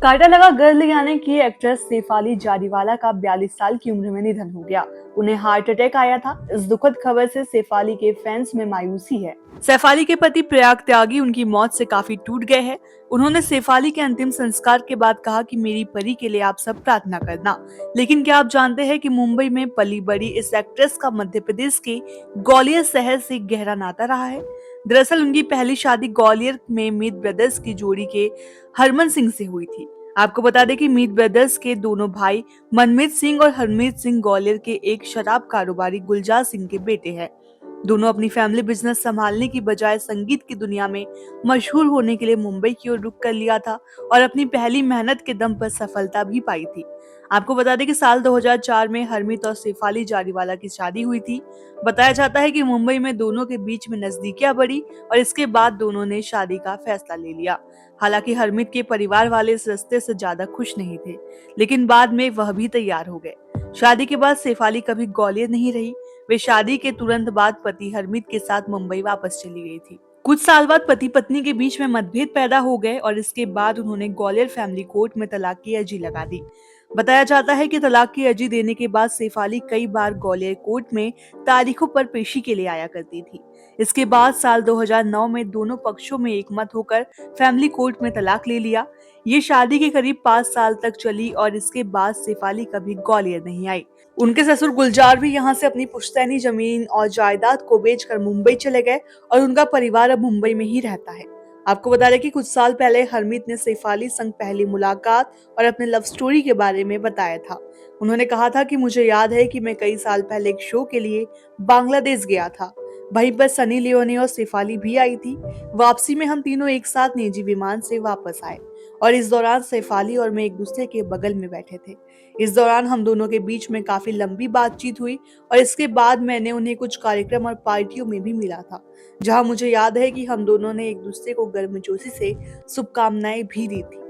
कांटा लगा गर्ल यानी कि एक्ट्रेस शेफाली जारीवाला का 42 साल की उम्र में निधन हो गया। उन्हें हार्ट अटैक आया था। इस दुखद खबर से शेफाली के फैंस में मायूसी है। शेफाली के पति प्रयाग त्यागी उनकी मौत से काफी टूट गए हैं। उन्होंने शेफाली के अंतिम संस्कार के बाद कहा कि मेरी परी के लिए आप सब प्रार्थना करना। लेकिन क्या आप जानते हैं कि मुंबई में पली बड़ी इस एक्ट्रेस का मध्य प्रदेश के ग्वालियर शहर से गहरा नाता रहा है। दरअसल उनकी पहली शादी ग्वालियर में मीत ब्रदर्स की जोड़ी के हरमन सिंह से हुई थी। आपको बता दें कि मीत ब्रदर्स के दोनों भाई मनमीत सिंह और हरमीत सिंह ग्वालियर के एक शराब कारोबारी गुलजार सिंह के बेटे हैं। दोनों अपनी फैमिली बिजनेस संभालने की बजाय संगीत की दुनिया में मशहूर होने के लिए मुंबई की ओर रुख कर लिया था और अपनी पहली मेहनत के दम पर सफलता भी पाई थी। आपको बता दें कि साल 2004 में हरमीत और शेफाली जारीवाला की शादी हुई थी। बताया जाता है कि मुंबई में दोनों के बीच में नजदीकियां बढ़ी और इसके बाद दोनों ने शादी का फैसला ले लिया। हालांकि हरमीत के परिवार वाले इस रिश्ते से ज्यादा खुश नहीं थे, लेकिन बाद में वह भी तैयार हो गए। शादी के बाद शेफाली कभी ग्वालियर नहीं रही। वे शादी के तुरंत बाद पति हरमीत के साथ मुंबई वापस चली गई थी। कुछ साल बाद पति पत्नी के बीच में मतभेद पैदा हो गए और इसके बाद उन्होंने ग्वालियर फैमिली कोर्ट में तलाक की अर्जी लगा दी। बताया जाता है कि तलाक की अर्जी देने के बाद शेफाली कई बार ग्वालियर कोर्ट में तारीखों पर पेशी के लिए आया करती थी। इसके बाद साल 2009 में दोनों पक्षों में एकमत होकर फैमिली कोर्ट में तलाक ले लिया। ये शादी के करीब 5 साल तक चली और इसके बाद शेफाली कभी ग्वालियर नहीं आई। उनके ससुर गुलजार भी यहाँ से अपनी पुश्तैनी जमीन और जायदाद को बेचकर मुंबई चले गए और उनका परिवार अब मुंबई में ही रहता है। आपको बता दें कि कुछ साल पहले हरमीत ने शेफाली संग पहली मुलाकात और अपने लव स्टोरी के बारे में बताया था। उन्होंने कहा था कि मुझे याद है कि मैं कई साल पहले एक शो के लिए बांग्लादेश गया था। वहीं पर सनी लियोनी और शेफाली भी आई थी। वापसी में हम तीनों एक साथ निजी विमान से वापस आए और इस दौरान शेफाली और मैं एक दूसरे के बगल में बैठे थे। इस दौरान हम दोनों के बीच में काफी लंबी बातचीत हुई और इसके बाद मैंने उन्हें कुछ कार्यक्रम और पार्टियों में भी मिला था, जहां मुझे याद है कि हम दोनों ने एक दूसरे को गर्मजोशी से शुभकामनाएं भी दी थी।